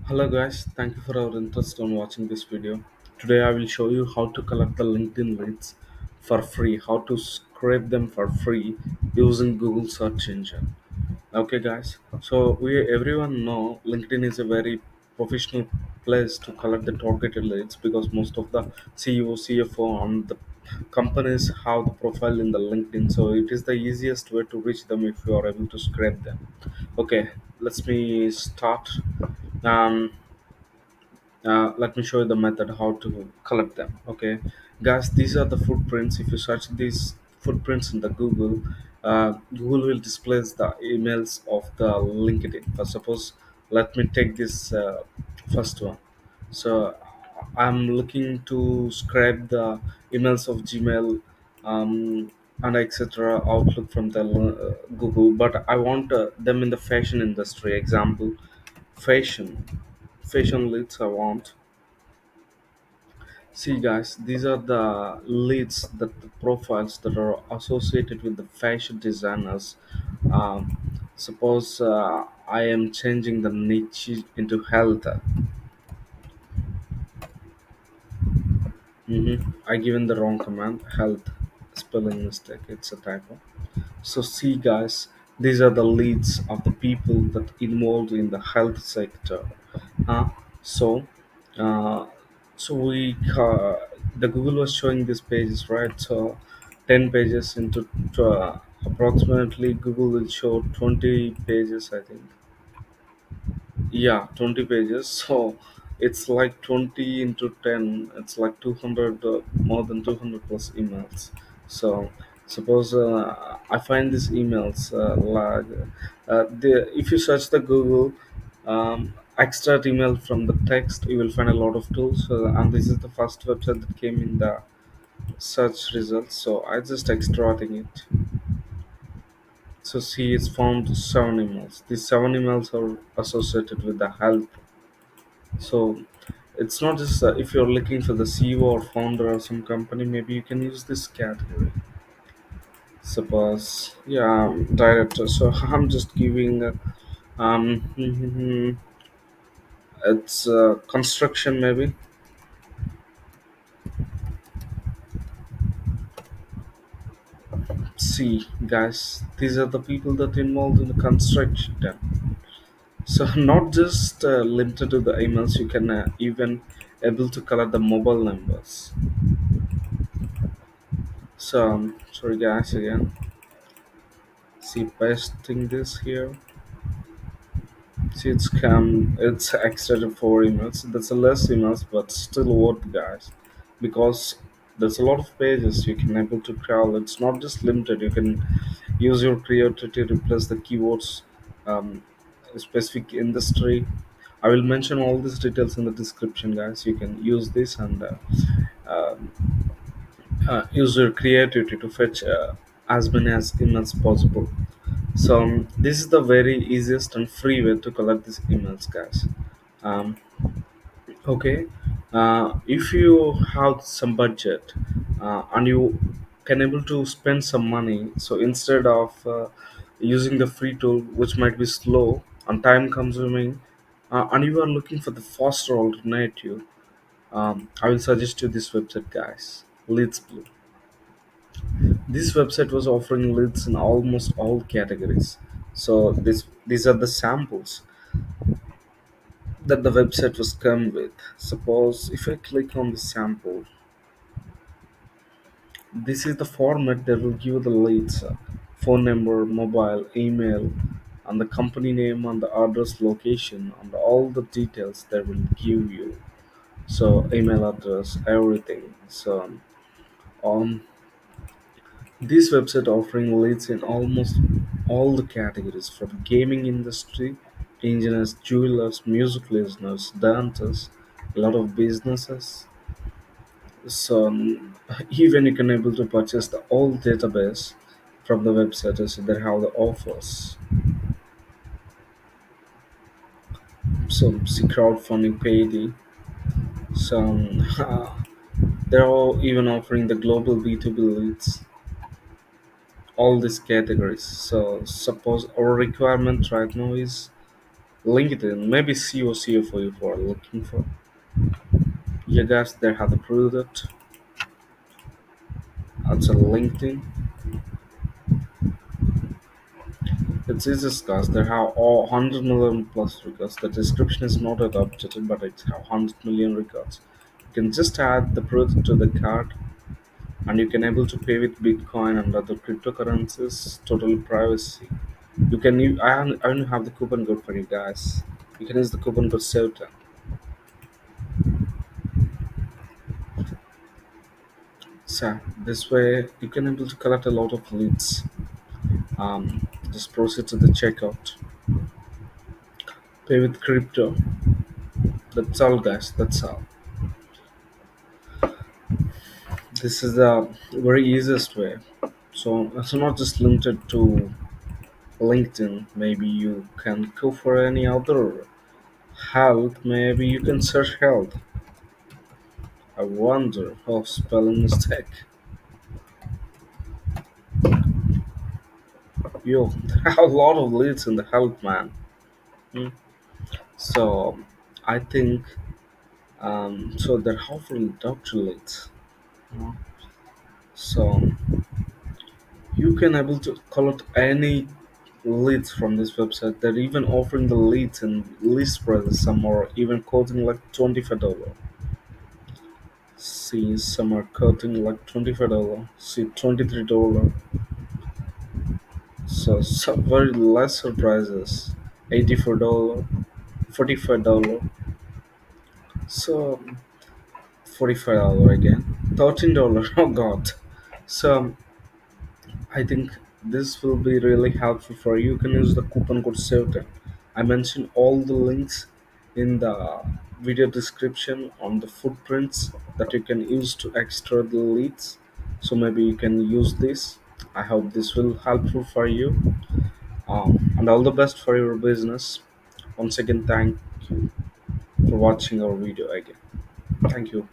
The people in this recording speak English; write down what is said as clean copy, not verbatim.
Hello guys, thank you for our interest on watching this video. Today I will show you how to collect the LinkedIn leads for free, how to scrape them for free using Google search engine. Okay guys, so we everyone know LinkedIn is a very professional place to collect the targeted leads because most of the CEO, CFO and the companies have the profile in the LinkedIn, so it is the easiest way to reach them if you are able to scrape them. Okay, let's me start. Um, Let me show you the method how to collect them. Okay guys, these are the footprints. If you search these footprints in the Google, Google will display the emails of the LinkedIn. For suppose, let me take this first one. So I'm looking to scrape the emails of Gmail, um, and etc Outlook from the Google, but I want them in the fashion industry. Example, fashion leads I want. See, guys, these are the leads, the profiles that are associated with the fashion designers. Um, Suppose I am changing the niche into health. I given the wrong command. Health, spelling mistake. It's a typo. So see, guys, these are the leads of the people that involved in the health sector. Uh, so, uh, so the Google was showing these pages, right? So, 10 pages into approximately Google will show 20 pages, I think. Yeah, 20 pages. So it's like 20 into 10. It's like 200, more than 200 plus emails. So suppose I find these emails like if you search the Google, extract email from the text, you will find a lot of tools. And this is the first website that came in the search results. So I just extracting it. So see, it's found seven emails. These seven emails are associated with the health. So it's not just if you're looking for the CEO or founder of some company, maybe you can use this category. Suppose, yeah, director. So I'm just giving, it's construction maybe. See, guys, these are the people that involved in the construction. So not just limited to the emails, you can even able to collect the mobile numbers. So sorry guys again. See, pasting this here. See, it's extra to 4 emails. That's a less emails, but still worth, guys, because there's a lot of pages you can able to crawl. It's not just limited. You can use your creativity to replace the keywords, um, specific industry. I will mention all these details in the description, guys. You can use this and um, use your creativity to fetch as many as emails possible. So this is the very easiest and free way to collect these emails, guys. um, okay, if you have some budget and you can able to spend some money, so instead of using the free tool which might be slow and time consuming, and you are looking for the faster alternative, I will suggest you this website, guys. Leads Blue. This website was offering leads in almost all categories. So these are the samples that the website was come with. Suppose if I click on the sample, this is the format that will give the leads: phone number, mobile, email, and the company name and the address, location, and all the details that will give you. So email address, everything. So um, this website offering leads in almost all the categories, from gaming industry, engineers, jewelers, music listeners, dancers, a lot of businesses. So even you can able to purchase the old database from the website, so they have the offers. So see, crowdfunding payday. So they're all even offering the global B2B leads, all these categories. So suppose our requirement right now is LinkedIn, maybe COCO for you for looking for. You guys there have the product. It's a LinkedIn. It's easy guys. There have all 100 million plus records. The description is not yet updated, but it have 100 million records. You can just add the product to the cart, and you can able to pay with Bitcoin and other cryptocurrencies. Total privacy. You can use, I only have the coupon code for you guys. You can use the coupon code SELTA. So this way you can able to collect a lot of leads. Just proceed to the checkout. Pay with crypto. That's all, guys. That's all. This is the very easiest way. So it's not just limited to LinkedIn. Maybe you can go for any other health. Maybe you can search health. I wonder. Oh, spelling mistake. Yo, there are a lot of leads in the health, man. Hmm. So I think so they're offering doctor leads. Uh, So you can able to collect any leads from this website. They're even offering the leads in list prices, some are even quoting like $25. See, some are quoting like $25. See, $23. So some very lesser prices, $84, $45. So $45 again, $13. Oh God. So I think this will be really helpful for you. You can use the coupon code SAVE10. I mentioned all the links in the video description on the footprints that you can use to extract the leads. So maybe you can use this. I hope this will helpful for you. And all the best for your business. Once again, thank you for watching our video again. Thank you.